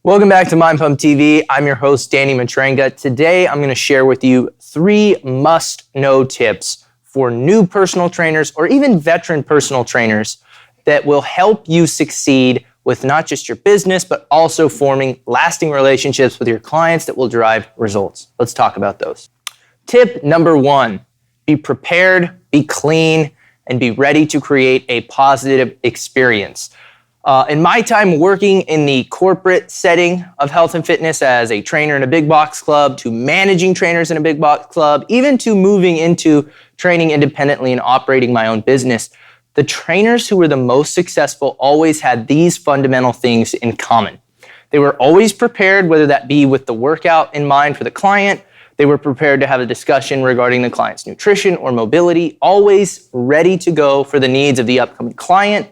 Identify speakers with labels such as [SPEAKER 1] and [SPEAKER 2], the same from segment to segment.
[SPEAKER 1] Welcome back to Mind Pump TV. I'm your host, Danny Matrenga. Today, I'm going to share with you 3 must-know tips for new personal trainers or even veteran personal trainers that will help you succeed with not just your business, but also forming lasting relationships with your clients that will drive results. Let's talk about those. Tip number 1, be prepared, be clean, and be ready to create a positive experience. In my time working in the corporate setting of health and fitness as a trainer in a big box club, to managing trainers in a big box club, even to moving into training independently and operating my own business, the trainers who were the most successful always had these fundamental things in common. They were always prepared, whether that be with the workout in mind for the client. They were prepared to have a discussion regarding the client's nutrition or mobility, always ready to go for the needs of the upcoming client.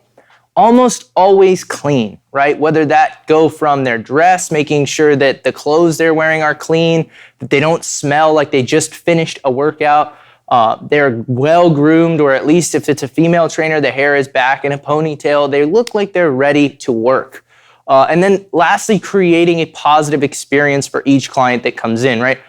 [SPEAKER 1] Almost always clean, right? Whether that go from their dress, making sure that the clothes they're wearing are clean, that they don't smell like they just finished a workout. They're well groomed, or at least if it's a female trainer, the hair is back in a ponytail. They look like they're ready to work. And then lastly, creating a positive experience for each client that comes in, right?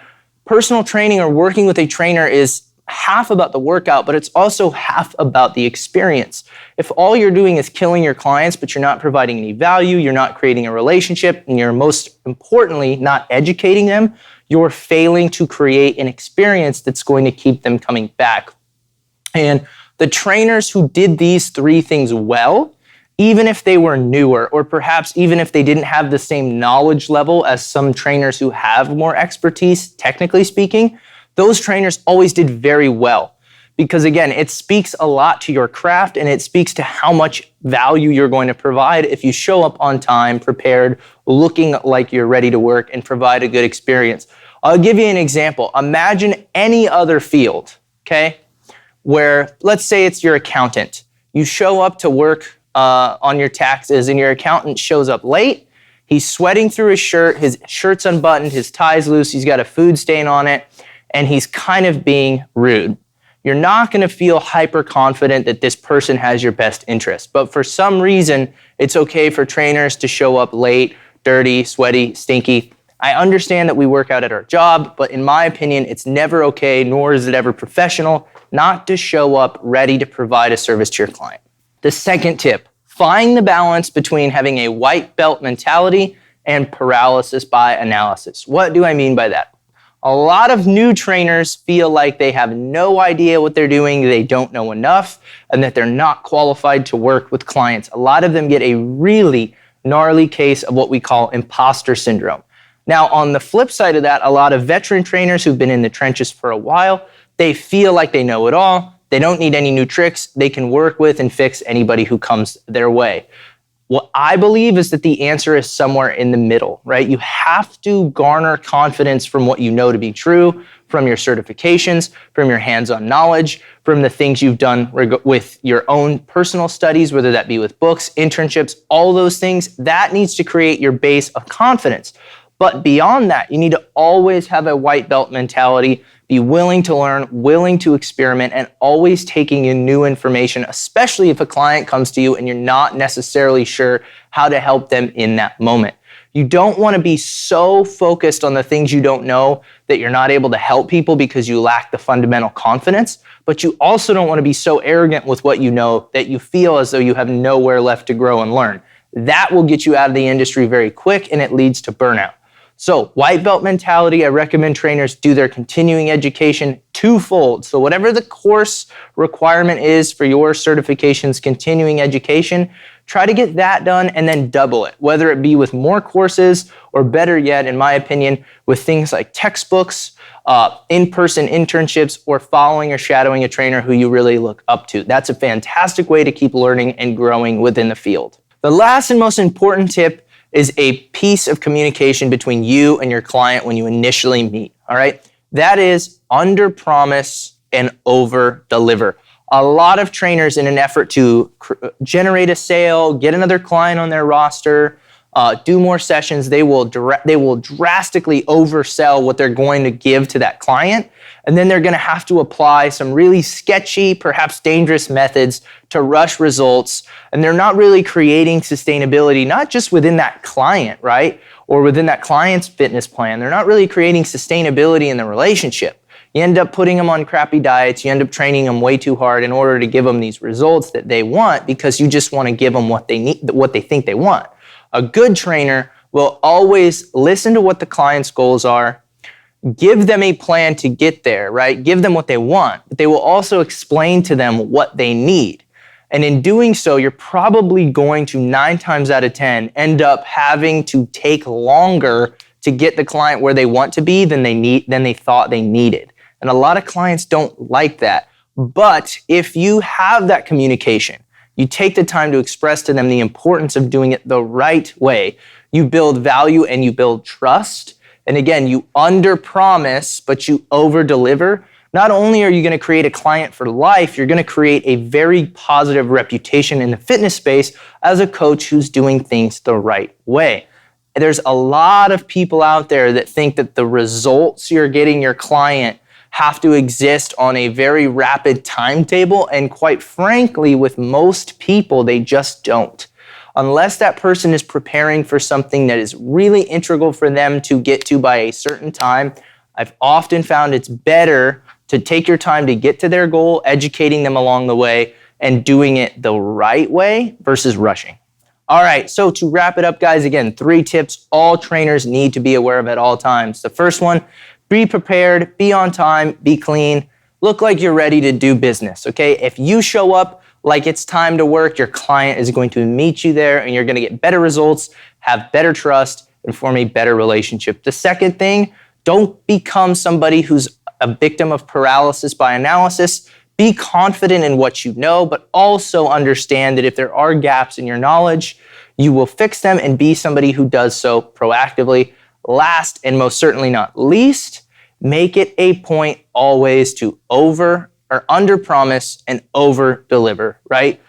[SPEAKER 1] Personal training or working with a trainer is half about the workout, but it's also half about the experience. If all you're doing is killing your clients, but you're not providing any value, you're not creating a relationship, and you're most importantly not educating them, you're failing to create an experience that's going to keep them coming back. And the trainers who did these 3 things well, even if they were newer, or perhaps even if they didn't have the same knowledge level as some trainers who have more expertise, technically speaking, those trainers always did very well. Because again, it speaks a lot to your craft, and it speaks to how much value you're going to provide if you show up on time, prepared, looking like you're ready to work, and provide a good experience. I'll give you an example. Imagine any other field, okay, where let's say it's your accountant. You show up to work on your taxes, and your accountant shows up late. He's sweating through his shirt's unbuttoned, his tie's loose, he's got a food stain on it, and he's kind of being rude. You're not going to feel hyper confident that this person has your best interest. But for some reason, it's okay for trainers to show up late, dirty, sweaty, stinky. I understand that we work out at our job, but in my opinion, it's never okay, nor is it ever professional, not to show up ready to provide a service to your client. The second tip, find the balance between having a white belt mentality and paralysis by analysis. What do I mean by that? A lot of new trainers feel like they have no idea what they're doing, they don't know enough, and that they're not qualified to work with clients. A lot of them get a really gnarly case of what we call imposter syndrome. Now, on the flip side of that, a lot of veteran trainers who've been in the trenches for a while, they feel like they know it all. They don't need any new tricks. They can work with and fix anybody who comes their way. What I believe is that the answer is somewhere in the middle, right? You have to garner confidence from what you know to be true, from your certifications, from your hands-on knowledge, from the things you've done with your own personal studies, whether that be with books, internships, all those things. That needs to create your base of confidence. But beyond that, you need to always have a white belt mentality, be willing to learn, willing to experiment, and always taking in new information, especially if a client comes to you and you're not necessarily sure how to help them in that moment. You don't want to be so focused on the things you don't know that you're not able to help people because you lack the fundamental confidence, but you also don't want to be so arrogant with what you know that you feel as though you have nowhere left to grow and learn. That will get you out of the industry very quick, and it leads to burnout. So white belt mentality, I recommend trainers do their continuing education twofold. So whatever the course requirement is for your certification's continuing education, try to get that done and then double it, whether it be with more courses or better yet, in my opinion, with things like textbooks, in-person internships, or following or shadowing a trainer who you really look up to. That's a fantastic way to keep learning and growing within the field. The last and most important tip is a piece of communication between you and your client when you initially meet, all right? That is under promise and over deliver. A lot of trainers, in an effort to generate a sale, get another client on their roster, do more sessions. They will drastically oversell what they're going to give to that client. And then they're going to have to apply some really sketchy, perhaps dangerous methods to rush results. And they're not really creating sustainability, not just within that client, right? Or within that client's fitness plan. They're not really creating sustainability in the relationship. You end up putting them on crappy diets. You end up training them way too hard in order to give them these results that they want because you just want to give them what they need, what they think they want. A good trainer will always listen to what the client's goals are, give them a plan to get there, right? Give them what they want, but they will also explain to them what they need. And in doing so, you're probably going to 9 times out of 10 end up having to take longer to get the client where they want to be than they thought they needed. And a lot of clients don't like that. But if you have that communication, you take the time to express to them the importance of doing it the right way, you build value and you build trust. And again, you under-promise, but you over-deliver. Not only are you going to create a client for life, you're going to create a very positive reputation in the fitness space as a coach who's doing things the right way. There's a lot of people out there that think that the results you're getting your client have to exist on a very rapid timetable, and quite frankly, with most people, they just don't. Unless that person is preparing for something that is really integral for them to get to by a certain time, I've often found it's better to take your time to get to their goal, educating them along the way, and doing it the right way versus rushing. All right, so to wrap it up, guys, again, 3 tips all trainers need to be aware of at all times. The first one, be prepared, be on time, be clean, look like you're ready to do business, okay? If you show up like it's time to work, your client is going to meet you there and you're gonna get better results, have better trust, and form a better relationship. The second thing, don't become somebody who's a victim of paralysis by analysis. Be confident in what you know, but also understand that if there are gaps in your knowledge, you will fix them and be somebody who does so proactively. Last and most certainly not least, make it a point always to under promise and over deliver, right?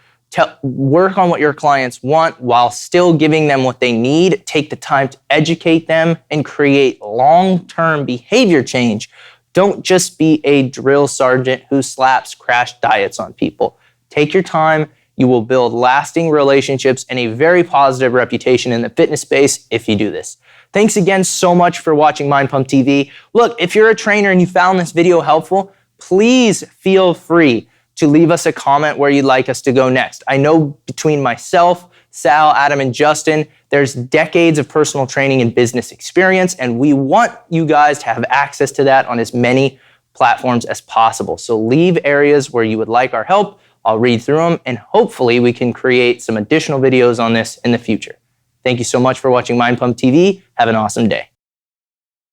[SPEAKER 1] Work on what your clients want while still giving them what they need. Take the time to educate them and create long-term behavior change. Don't just be a drill sergeant who slaps crash diets on people. Take your time. You will build lasting relationships and a very positive reputation in the fitness space if you do this. Thanks again so much for watching Mind Pump TV. Look, if you're a trainer and you found this video helpful, please feel free to leave us a comment where you'd like us to go next. I know between myself, Sal, Adam, and Justin, there's decades of personal training and business experience, and we want you guys to have access to that on as many platforms as possible. So leave areas where you would like our help. I'll read through them, and hopefully we can create some additional videos on this in the future. Thank you so much for watching Mind Pump TV. Have an awesome day.